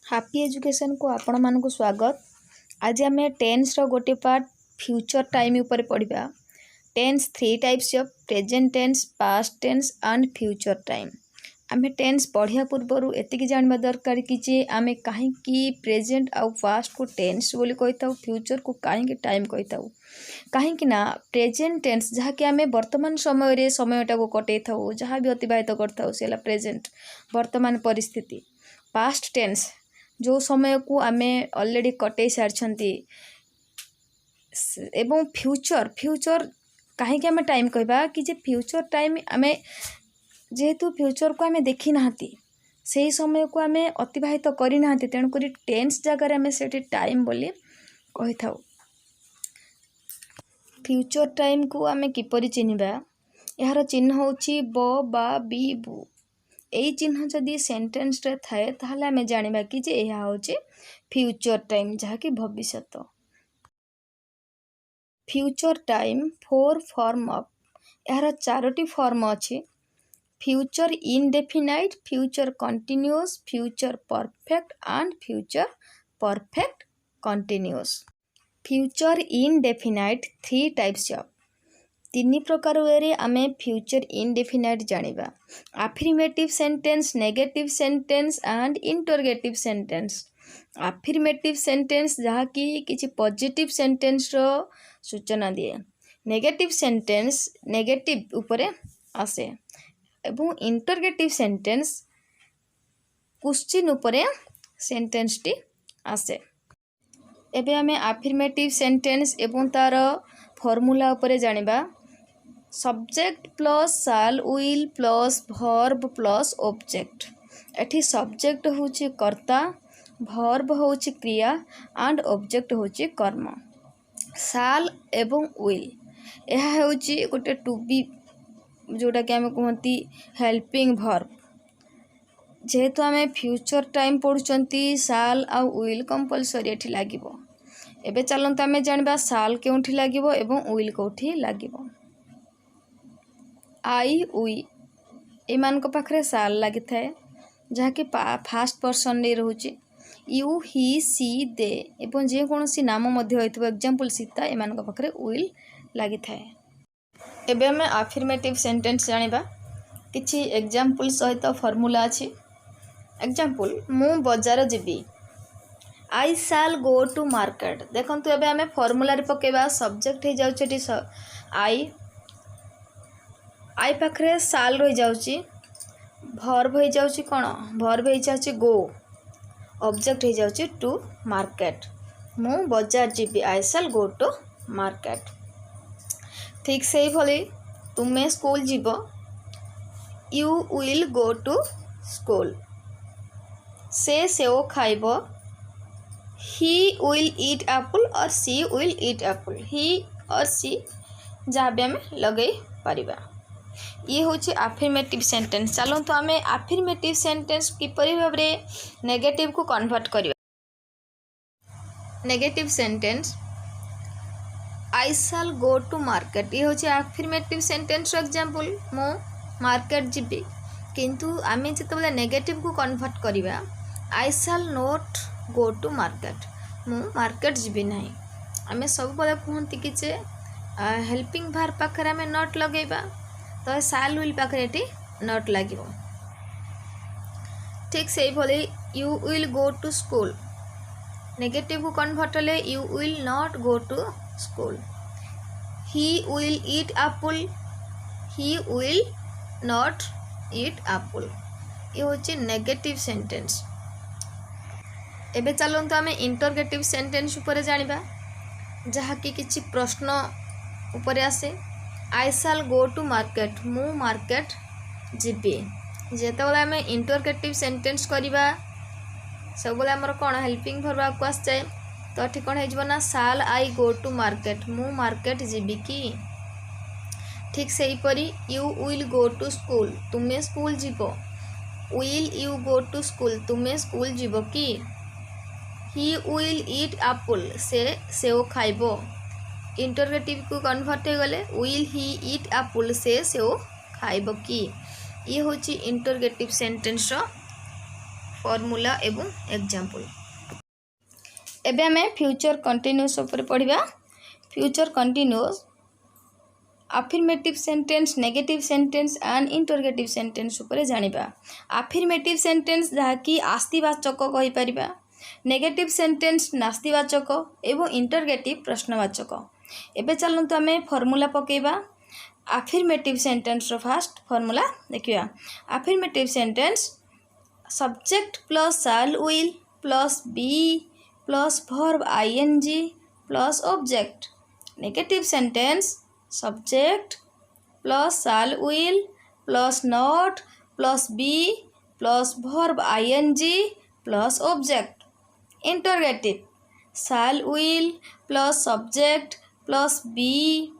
Happy education को आपण मानक स्वागत। आज आम टेन्स गोटे पार्ट फ्यूचर टाइम उपर पढ़ा। Tense three types of present tense, past tense and future time. आम टेन्स पढ़िया पूर्वर एतिकी जानवा दरकार कि आम कहीं प्रेजेंट आउ पास्ट को टेन्स बोली कही था, फ्यूचर को कहीं टाइम कही था। कहीं प्रेजेंट टेन्स जहाँकि आम वर्तमान समय समयटा को कटे था, जहाँ भी अतिबाहित करता से प्रेजेंट वर्तमान परिस्थिति। पास्ट टेन्स जो समय को आम ऑलरेडी कटे सारी एवं फ्यूचर फ्यूचर कहीं आम टाइम कहबा कि जे फ्यूचर टाइम आम जेहेतु फ्यूचर को आम देखी ना से समय को आम अतिबाहित करना, तेणुक टेन्स जगार आम से टाइम बोली कही था। फ्यूचर टाइम को आम किपरि चिन्हबा, यार चिन्ह होची ब बा बी बु। यही चिन्ह जदि सेंटेंस रे थाए ताहले आम जानिबा कि जे यह होची फ्यूचर टाइम, जहाँकि भविष्यत। Future time four form of, यार चारोटी फॉर्म अच्छी। Future indefinite, future continuous, future perfect and future perfect continuous. Future indefinite three types of, तीन प्रकार वे आम फ्यूचर इनडेफिनाइट जानिबा। Affirmative sentence, negative sentence and interrogative sentence. Affirmative sentence जहाँकि किसी पॉजिटिव सेंटेंस रो सूचना दिए। नेगेटिव सेंटेंस नेगेटिव उपरे आसे एवं इंटरोगेटिव सेंटेंस क्वेश्चन उपरे सेंटेंस टी आसे। एबे आमे अफर्मेटिव सेंटेंस एवं तार फॉर्मूला उपरे जानिबा। Subject plus shall will plus verb plus object. एठी सब्जेक्ट होची कर्ता, भर्ब होची क्रिया एंड ऑब्जेक्ट होची कर्म। शाल एवं विल यह होची गोटे टू बी जोटा कि आम कहती हेल्पिंग भर्ब। जेहेतु आम फ्यूचर टाइम पढ़ुचंती शाल आ विल कंपलसरी एठी लागिबो। एबे चलंत आम जानबा शाल केउठी लागिबो एवं विल कोठी लागिबो। आई वी एमान को पाखरे शाल लगी थाए, जहाँकि फास्ट पर्सन नहीं रोचे। यू ही सी दे एवं जेकोसी नाम एग्जाम्पल सीता एमान को पाखरे विल लगी थाए। एबे हमें अफर्मेटिव सेंटेंस जानिबा। किछि एग्जाम्पल सहित फॉर्मूला अछि। एग्जाम्पल, मु बजार जीवी, आई शाल गो टू मार्केट। देखंतु एबे हमें फॉर्मूला रे पकेबा। सब्जेक्ट हो जाउछि आई पाखरे शाल रही जाउछि, भर्ब हो जाउछि कोन, भर्ब हो जाउछि गो, ऑब्जेक्ट हो जाउछि टू मार्केट। मु बाजार जीवी, आई शाल गो टू मार्केट। ठीक से भली तुमे स्कूल जीव, you will go to school. से सेव खाइब, ही विल ईट एप्पल और सी विल ईट एप्पल। ही और सी जहाँ भी आम लगे पारिबा। ये होची अफर्मेटिव सेंटेंस। चलो तो आम अफर्मेटिव सेंटेंस किपरि भाव में नेगेटिव को कन्वर्ट करिबा। Negative sentence, I shall go to market, ये होची अफर्मेटिव सेंटेंस एग्जांपल। मु मार्केट जीवी, किंतु आम जिते नेगेटिव को कन्वर्ट करिबा, I shall not go to market, मु मार्केट जीवी नहीं। आम सब बेले कहती कि जे हेल्पिंग भार पाखरे आम नॉट लगेबा, तो शाल विल पाखरे एटी नॉट लागिबो। ठीक से भली you will go to school, negative को कन्वर्ट हेले you will not go to school. He will eat apple, he will not eat apple. ये होची नेगेटिव सेंटेंस। एबे चलंतु आमे इंटरोगेटिव सेंटेंस ऊपर जानिबा, जहाँ कि किछि प्रश्न ऊपर आसे। आई शाल गो टू मार्केट, मु मार्केट जीवी। जेतेबेले आमे इंटरोगेटिव सेंटेंस करिबा, सब बेले हमर कोन हेल्पिंग भर्ब को आस जाए, तो एठी कोन हे जबो ना shall I go to market, मु मार्केट जीवी की। ठीक से ही परी you will go to school, तुमे स्कूल जीवो। Will you go to school, तुमे स्कूल जीवो की। ही विल ईट एप्पल, से सेव खाइबो। इंटरोगेटिव को कन्वर्ट हो गले विल ही ईट एप्पल, से सेव खाइबो की। ये होची इंटरोगेटिव सेंटेंस फॉर्मूला एवं एग्जांपल। एबे हमें फ्यूचर कंटिन्यूअस ऊपर पढ़िबा। Future continuous affirmative sentence, negative sentence and interrogative sentence ऊपर जानिबा। अफर्मेटिव सेंटेंस जहाँकि आस्तिवाचक कहि परिबा, नेगेटिव सेंटेंस नास्तिवाचक एवं इंटरोगेटिव प्रश्नवाचक। एबे चलंतु आमे फॉर्मूला पकेबा। अफर्मेटिव सेंटेंस रो फास्ट फॉर्मूला देखिबा। Affirmative sentence subject plus shall will plus be plus verb ING plus object. Negative sentence subject plus shall will plus not plus be plus verb ING plus object. Interrogative shall will plus subject plus be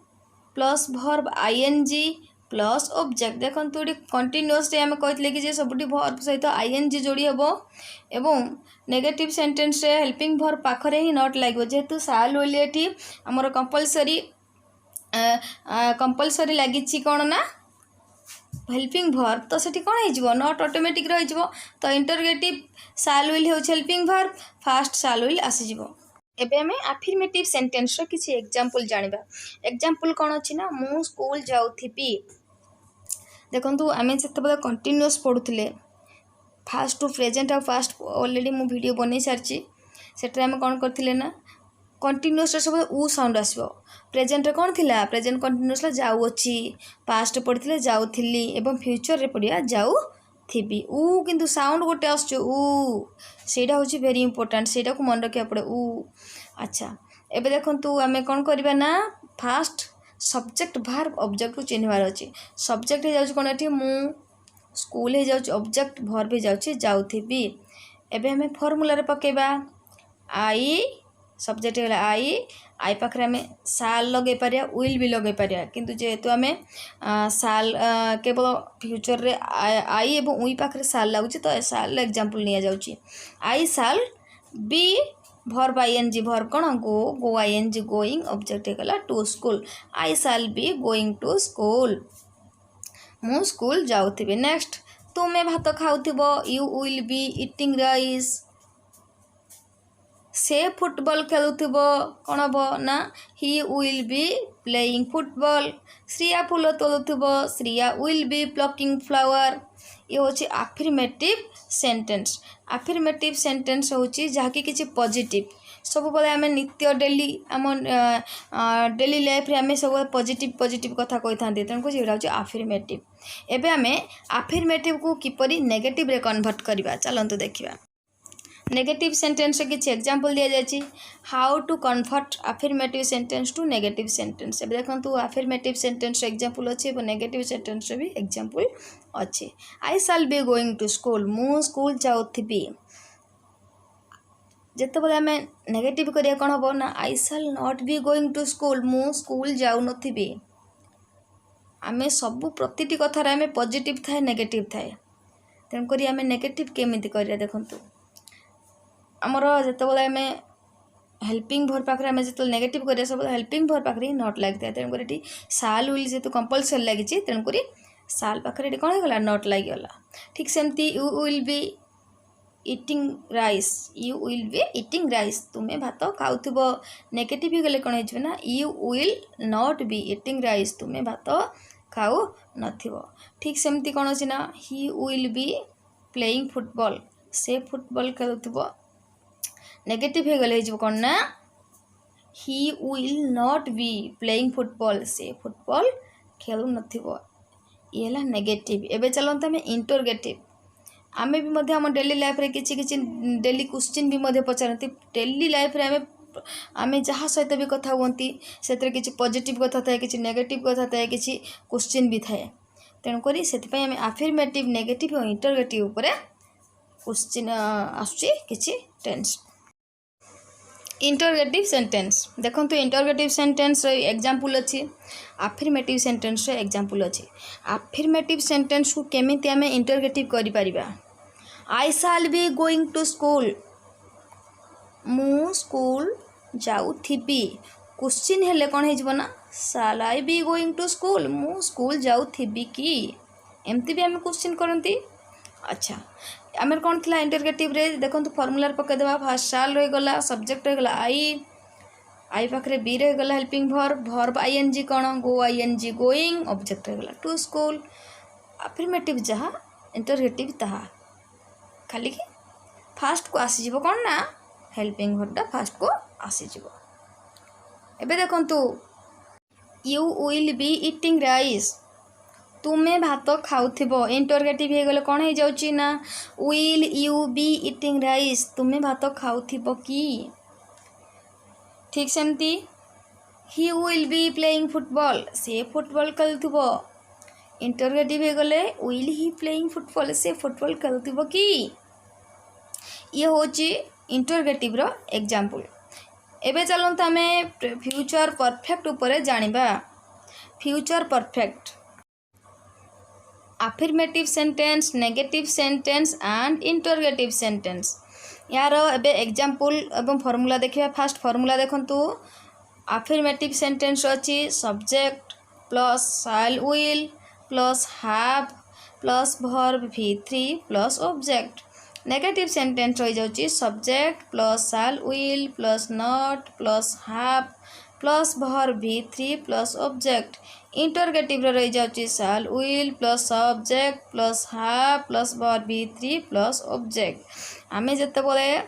plus verb ING plus object. देखो ये continuous आम कहते कि सबुठी verb सहित ING जोड़ी हम एवं negative sentence रे हेल्पिंग वर्ब पाखरे ही नॉट लगे जेहेतु शैल विल ये आमर कंपलसरी लगी कौन ना हेल्पिंग वर्ब, तो सेठी कौन हो नॉट ऑटोमेटिक रही। तो इंटरोगेटिव शैल विल हो helping verb, first shall will आसीज। एबे हमें अफर्मेटिव सेंटेंस रो किछि एग्जांपल जानिबा। एग्जांपल कौन अछि ना मु स्कूल जाउथिबी। देखंतु आमे जतबे कंटिन्यूअस पढुथिले फास्ट टू प्रेजेंट आ फास्ट ऑलरेडी मु वीडियो बनै सारछि। सेटरे आमे कोन करथिले ना कंटिन्यूअस रे सब उ साउंड आसीबो। प्रेजेंट रे कोन थिला प्रेजेंट कंटिन्यूअस ला जाउ अछि, पास्ट पढिथिले जाउथिली एवं फ्यूचर रे पढिया जाउ थिबी। उ किंतु साउंड गोटे आसछु उ, सेटा होछि वेरी इंपोर्टेंट, सेटा को मन रखिया पड़े उ। अच्छा एबे देखंतु आमे कोन करबा ना फास्ट सब्जेक्ट वर्ब ऑब्जेक्ट को चिन्हवार अछि। सब्जेक्ट हे जाउछ कोन एठी मु, स्कूल हे जाउछ ऑब्जेक्ट, वर्ब हे जाउछ जाउथिबी। एबे हमें फार्मूला रे पकेबा। आई सब्जेक्ट है आई पाखे आम साल लगे पारिया विल भी लगे पारिया, किंतु जेहेतु आम साल केवल फ्यूचर रे आई एवं उई पाखे साल लगुच तो साल एग्जांपल निया जाउची। आई shall B verb ING verb कौन गो आईएनजी गोइंग ऑब्जेक्ट है to school. I shall be going to school, मु स्कूल जाउथिबे। नेक्स्ट तुमे भात खाउथिबो, you will be eating rice. से फुटबॉल खेलुथिबो कौन हम ना he will be playing football. Shriya फूल तोलुथिबो, Shriya will be plucking flower. ये होची अफर्मेटिव सेंटेंस। अफर्मेटिव सेंटेंस होची जहाँकि किसी पॉजिटिव सब बेले आम नित्य डेली आम डेली लाइफ रे आम सब पॉजिटिव पॉजिटिव कथा कही था, तेणुक ये हूँ अफर्मेटिव। एबे आम अफर्मेटिव को किपरि नेगेटिव रे कन्वर्ट करवा चलतु देखा। नेगेटिव सेंटेंस किसी एग्जांपल दिया जायछि। How to convert affirmative sentence to negative sentence. एबे देखंतु अफर्मेटिव सेंटेंस एग्जांपल अछि और नेगेटिव सेंटेंस भी एग्जांपल अछि। I shall be going to school, मु स्कूल जाउथिबी। जेतेबेले आमे नेगेटिव करिया कोन हबो ना I shall not be going to school, मु स्कूल जाउ नथिबी। आमे सब प्रतिटी कथार आमे पॉजिटिव थाए नेगेटिव थाए, तेन करी आमे नेगेटिव केमिति करिया देखंतु आमर जितेबाला आम हेल्पिंग वर्ब पाखे आम जो नेगेटिव करिया सब हेल्पिंग वर्ब पाखे नॉट लगी। तेणुक ये साल विल जेहतु कंपलसरी लगी तेणुक साल पाखे कौन होगा नॉट लगिगला। ठीक सेमती you will be eating rice, you will be eating rice, तुम्हें भात खाऊब। नेगेटिव गले कौन हो ना you will not be eating rice, तुम्हें भात खाऊ नथिबो। ठीक सेमती कौन अच्छी ना he will be playing football, से फुटबॉल खेलुथिबो। नेगेटिव हो गले कौन ना he will not be playing football, से फुटबॉल खेलु नथिबो। ये है नेगेटिव। एबे चलते आम इंटरोगेटिव। आम भी आम डेली लाइफ रे किछि किछि डेली क्वेश्चन भी पचारती। डेली लाइफ रे आम जहाँ सहित भी कथा हुंती से किछि पॉजिटिव कथा थाए, किछि नेगेटिव कथा थाए, किछि क्वेश्चन भी थाए। तेणुक से आम अफर्मेटिव नेगेटिव और इंटरोगेटिव उपरे क्वेश्चन आसुची किछि टेंस। इंटरोगेटिव सेंटेंस देखंतु इंटरोगेटिव सेंटेंस एग्जांपल अछि, अफर्मेटिव सेंटेंस एग्जांपल अछि। अफर्मेटिव सेंटेंस को केमिति आमे इंटरोगेटिव करि परिबा। I shall be going to school, मु स्कूल जाउथिबी। क्वेश्चन हेले कोन हे ना shall I be going to school, मु स्कूल जाउथिबी कि, एमती भी आमे क्वेश्चन करंती। अच्छा आमर कौन थी इंटरगेटिव रे देखो फर्मुला पकईदेवा फास्ट साल रहीगला सब्जेक्ट रहीगला आई पाखे बी रहीगला हेल्पिंग भर्ब आईएनजी कौन गो आईएनजी गोइंग ऑब्जेक्ट रहीगला टू स्कूल अफर्मेटिव जहाँ इंटरगेटिव ताहा खाली कि फास्ट को आसीज कौन ना हेल्पिंग भर्बटा फास्ट को आसीज एबे देखंतु you will be eating rice तुम्हें भात खाऊ इंटरगेटिव हो गले कौन हो जाउची ना will you be eating rice तुम्हें भात खाऊ कि ठीक सेमती he will be playing football से फुटबॉल खेलुथबो इंटरगेटिव हो गले विल ही प्लेइंग फुटबॉल से फुटबॉल खेलुथबो कि ये होची इंटरगेटिव रो एग्जांपल एबे चलंत आमे फ्यूचर परफेक्ट ऊपर जानिबा future perfect affirmative sentence negative sentence and interrogative sentence यार एबे एग्जांपल एवं फॉर्मूला देखिबा फास्ट फॉर्मूला देखंतु अफर्मेटिव सेंटेंस अछि subject plus shall will plus have plus verb V3 plus object negative sentence रही जाउची subject plus shall will plus not plus have plus verb V3 plus object interrogative रही जाउची shall will plus subject plus have plus verb V3 plus object आमे जते बोले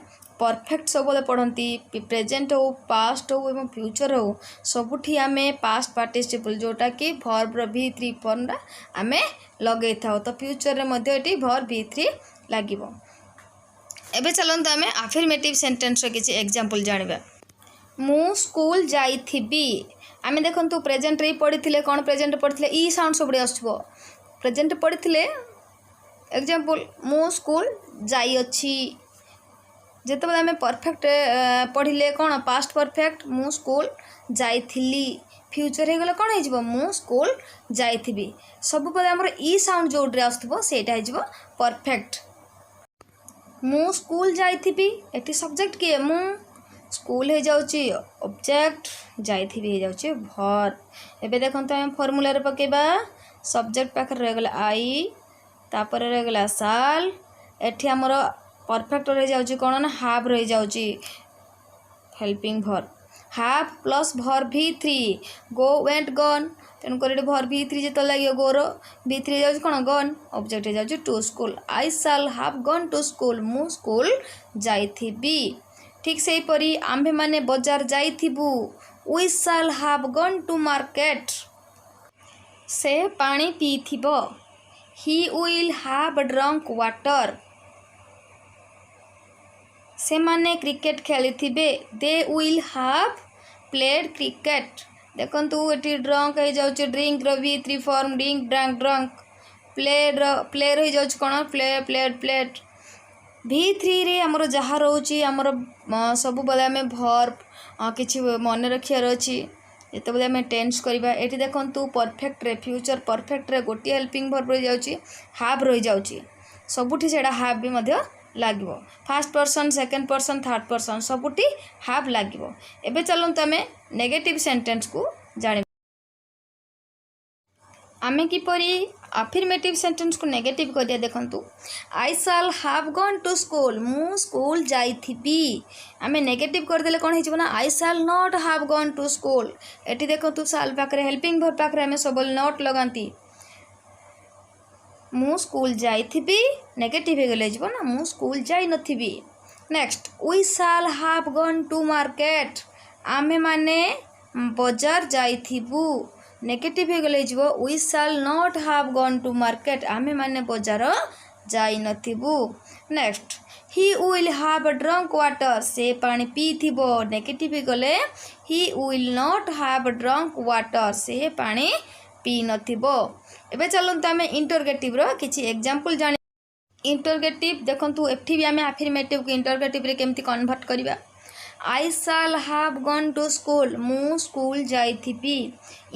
perfect सब पढ़ती present हो पास्ट हो एवं फ्यूचर हो सबुठी आमे पास्ट पार्टिसिपल जोटा कि वर्ब V3 फॉर्मटा आमे लगे था तो फ्यूचर रे वर्ब V3 लागिबो एबे चलंत आमे अफर्मेटिव सेंटेंस रो किछि एग्जांपल जानिबा मु स्कूल जाइथिबी आमे देखंतु प्रेजेंट रे पढ़िथिले कोन प्रेजेंट पढ़िथिले ई साउंड सबडे आछबो प्रेजेंट पढ़िथिले एग्जांपल मु स्कूल जाई अछि जेते आमे परफेक्ट पढ़िले कोन पास्ट परफेक्ट मु स्कूल जाइथिली फ्यूचर हे गले कोन हे जिवो मु स्कूल जाइथिबी सब पले हमर ई साउंड जोड्रे आछथबो सेटा हे जिवो परफेक्ट मु स्कूल जाइथिबी एटी सब्जेक्ट किए मु स्कूल हो जाउची ऑब्जेक्ट जाइथिबी हो जाउची वर्ब एबे देखंत हम फार्मूला रे पकेबा सब्जेक्ट पाखर रह गेला आई तापर रह गेला साल एठी हमर परफेक्ट रह जाउची कोन ना हैव रह जाउची helping verb have plus verb V3 go went gone तेन कर वर्ब V3 जत लागियो गोरो V3 जाउची कोन गॉन ऑब्जेक्ट जाउची to school I shall have gone to school मु स्कूल जाइथिबी ठीक से परी आम्भे माने बाजार जाइथिबु we shall have gone to market से पानी पीथिबो he will have drunk water से माने क्रिकेट खेलिथिबे they will have played cricket देखंतु एटी ड्रंक हो जाउची ड्रिंक रो V3 form drink drunk drunk played player हो जाउची कोन प्ले प्लेड प्लेड V3 रे हमर जहा रहउची हमर सब बेले आमे वर्ब किछि मन रखियार अछि जेते बेले आमे टेंस करबा एटी देखंतु परफेक्ट रे फ्यूचर परफेक्ट रे गोटी हेल्पिंग वर्ब रहि जाउची हैव रहि जाउची सबुठी सेडा हैव भी मध्य लागिबो first person second person third person सबुठी हैव लागिबो एबे चलंत आमे नेगेटिव सेंटेंस को जानि आमे किपरि अफर्मेटिव सेंटेंस को नेगेटिव कर दिया देखंतु I shall have gone to school मु स्कूल जाइथिबी आमे नेगेटिव कर देले कोन हिजबो ना I shall not have gone to school एटी देखंतु शैल पाखरे हेल्पिंग वर्ब पाखरे आमे सबल नॉट लगांती मु स्कूल जाइथिबी नेगेटिव हे गेले हिजबो ना मु स्कूल जाई नथिबी next we shall have gone to market आमे माने बाजार जाइथिबु नेगेटिव हो गले जिवो we shall not have gone to market आमे माने बाजार जाई नथिबु next he will have drunk water से पानी पीथिबो नेगेटिव हो गले he will not have drunk water से पानी पी नथिबो एबे चलंत आमे इंटरगेटिव रो किछि एग्जांपल जानि इंटरगेटिव देखंतु एठी भी आमे अफर्मेटिव को इंटरगेटिव रे केमति कन्वर्ट करिबा I shall have gone to school मु स्कूल जाइथिबी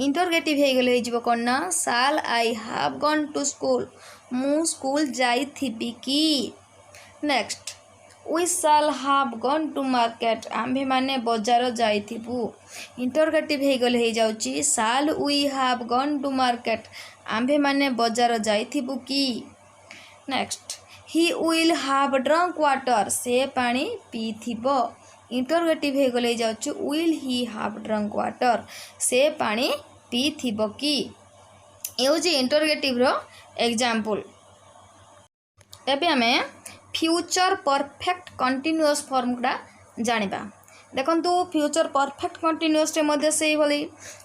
इंटरगेटिव हे गेले हिजबो कोन ना shall I have gone to school मु स्कूल जाइथिबी की next we shall have gone to market आम्भे माने बाजार जाइथिबु इंटरगेटिव हे गेले हे जाउची shall we have gone to market आम्भे माने बाजार जाइथिबु की next he will have drunk water से पानी पीथिबो इंटरोगेटिव हे गले जाउछु will he how drunk water से पानी पीथिबो कि ये हूँ इंटरोगेटिव रो एग्जांपल। एबे आमे फ्यूचर परफेक्ट कंटिन्यूअस फॉर्म गुड़ा जानिबा देखंतु फ्यूचर परफेक्ट कंटिन्यूअस रे मध्ये सेही भली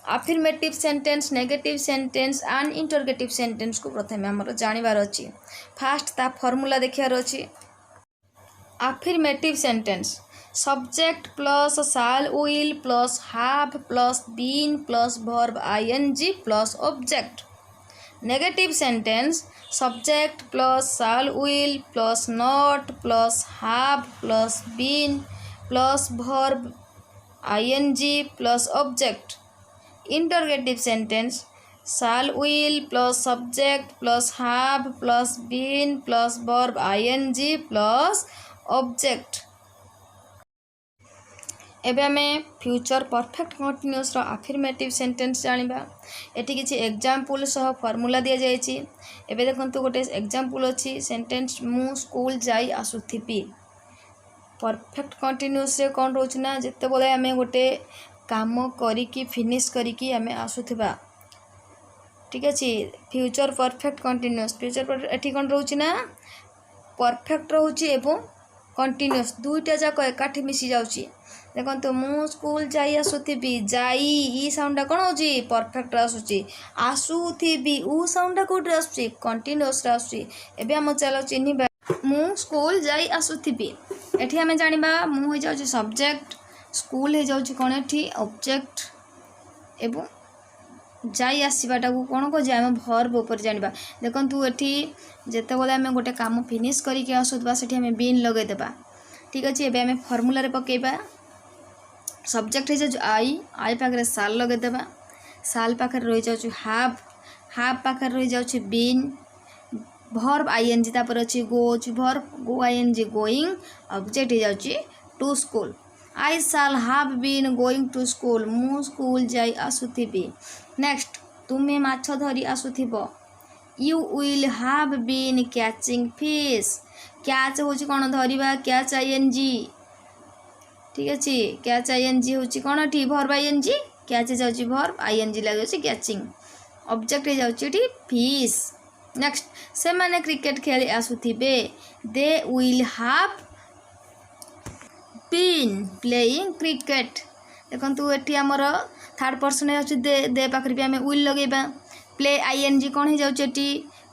affirmative sentence negative sentence and interrogative sentence को प्रथमे हमर जानिबार अछि। फास्ट ता फार्मूला देखियार अछि। Affirmative sentence subject plus shall will plus have plus been plus verb ING plus object. Negative sentence subject plus shall will plus not plus have plus been plus verb ING plus object. Interrogative sentence shall will plus subject plus have plus been plus verb ING plus object. एबे आमे future perfect continuous रो affirmative sentence जानिबा। एठी किछि example सह formula दिया जायछि। एबे देखंतु गोटे एग्जांपल अछि सेंटेंस मु स्कूल जाई आसुथिबी। परफेक्ट कंटिन्यूअस रे कोन रोच ना जते बोले आमे गोटे काम करिकि फिनिश करिकि आमे आसुथिबा ठीक अछि। फ्यूचर परफेक्ट कंटिन्यूअस फ्यूचर एठी कोन रोच ना परफेक्ट रहउछि एवं कंटिन्यूअस दुईटा जाक एकाठी मिसी जाउछि। देखो मु स्कूल जाई आसुथिबी जाई ई साउंड कोन होची परफेक्ट आसुची आसुथिबी उ साउंड कोड आसुची कंटिन्यूअस आसुची। एबे हम चलो चिन्हिबा मु स्कूल जाई आसुथिबी एठी हमें जानिबा मु हो जाउची सब्जेक्ट स्कूल हो जाउची कोन एठी ऑब्जेक्ट एवं जाई आसीबाटा को कोन को जे हम वर्ब ऊपर जानिबा। देखंतु एठी जेते बोले हम गोटे काम फिनिश करी के आसुथबा सेठी हम बीन लगे देबा ठीक अछि। एबे हम फार्मूला रे पकेबा सब्जेक्ट है जो आई पाखे साल लगे देबा साल पाखे रही जाउची हाव पाखे रही जाउची बीन वर्ब आईएनजी तापर अछि goes verb go ING going object हो जाउची to school. I shall have been going to school मु स्कूल जाई आसुथिबी। नेक्स्ट तुमे माछ धरी आसुथिबो you will have been catching fish catch होची कोन धरिबा कैच आईएनजी ठीक अछि। कैच आईएनजी होची कोन ठी वर्ब आईएनजी कैच जाउची वर्ब आईएनजी लागुची कैचिंग ऑब्जेक्ट हे जाउची ठी फिश। नेक्स्ट से माने क्रिकेट खेली आसुथिबे they will have been playing cricket. देखंतु एठी हमर थर्ड पर्सन है अछि दे पाखरि भी हमें विल लगेबा प्ले आईएनजी कोन हे जाउची एठी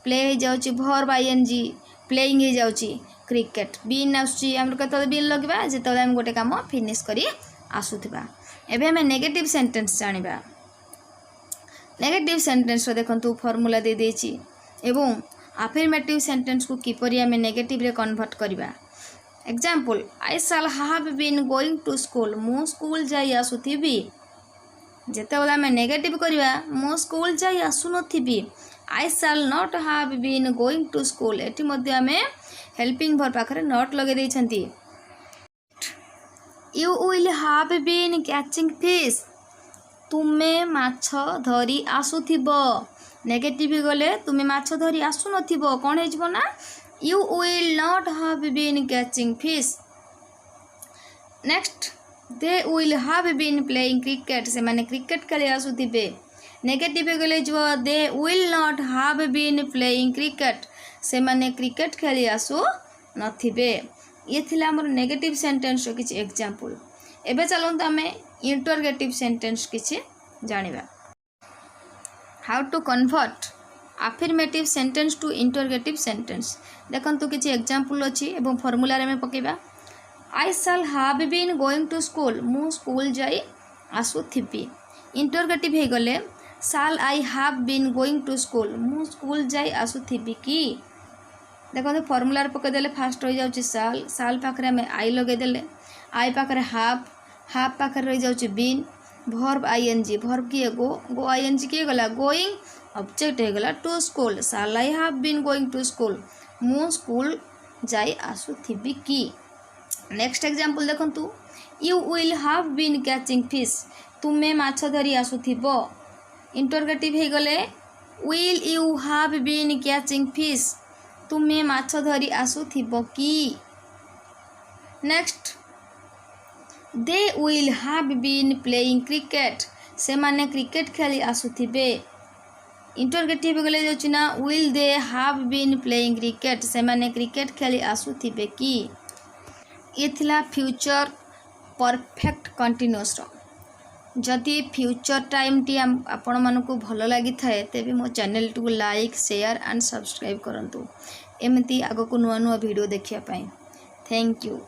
प्ले हे जाउची वर्ब आईएनजी प्लेइंग हे जाउची क्रिकेट बीन आसुची हमर कत बीन लगबा जेतले हम गोटे काम फिनिश करी आसुथिबा। एबे हम नेगेटिव सेंटेंस जानिबा। नेगेटिव सेंटेंस रो देखंतु फार्मूला दे देछि एवं अफर्मेटिव सेंटेंस को किपरि हम नेगेटिव रे कन्वर्ट करबा। Example I shall have been going to school मु स्कूल जाई आसुथिबी जेतेबेला हम नेगेटिव करबा मु स्कूल जाई आसु नथिबी I shall not have been going to school एटी मध्ये हमें हेल्पिंग वर्ब पाखरे नॉट लगे देइछंती। You will have been catching fish तुमे माछ धरी आसुथिबो नेगेटिव गले तुमे माछ धरी आसु नथिबो कोन हे जबो ना you will not have been catching fish. Next they will have been playing cricket से माने क्रिकेट खेली आसुथिबे नेगेटिव गले जो they will not have been playing cricket से माने क्रिकेट खेली आसु नथिबे। ये थिला हमर नेगेटिव सेंटेंस रो किछि एग्जांपल। एबे चलंत हमें इंटरोगेटिव सेंटेंस किछि जानिबा। How to convert affirmative sentence to interrogative sentence देखंतु किछि एग्जांपल अछि एवं फार्मूला रे में पकेबा I shall have been going to school मु स्कूल जाई आसुथिबी। इंटरोगेटिव हे गले shall I have been going to school मु स्कूल जाई आसुथिबी कि देखो फॉर्मूला पकई देले फास्ट रही जाउची साल साल पाखरे हमें आई लगे देले आई पाखरे हाफ पाखरे रही जाउची बीन वर्ब आईएनजी वर्ब किए गो आईएनजी किए गला गोइंग ऑब्जेक्ट हे गला टू स्कूल साल I have been going to school मु स्कूल जाई आसुथिबी कि। नेक्स्ट एग्जांपल देखंतु you will have been catching fish तुमे माछ धरी आसुथिबो इंटरोगेटिव हे गले will you have been catching fish तुमे माछ धरी आसुथिबो कि। Next, they will have been playing cricket, से माने क्रिकेट खेली आसुथिबे। इंटरगेटिव गले जाउछि ना, will they have been playing cricket, से माने क्रिकेट खेली आसुथिबे कि। ये थिला फ्यूचर परफेक्ट कंटिन्यूअस रो। जदि फ्यूचर टाइम टी आपण मानकु भल लगी थाए तेबे मो channel to like share and subscribe करंतु एमती आगो को नुआ नुआ वीडियो देखिया पाए। Thank you.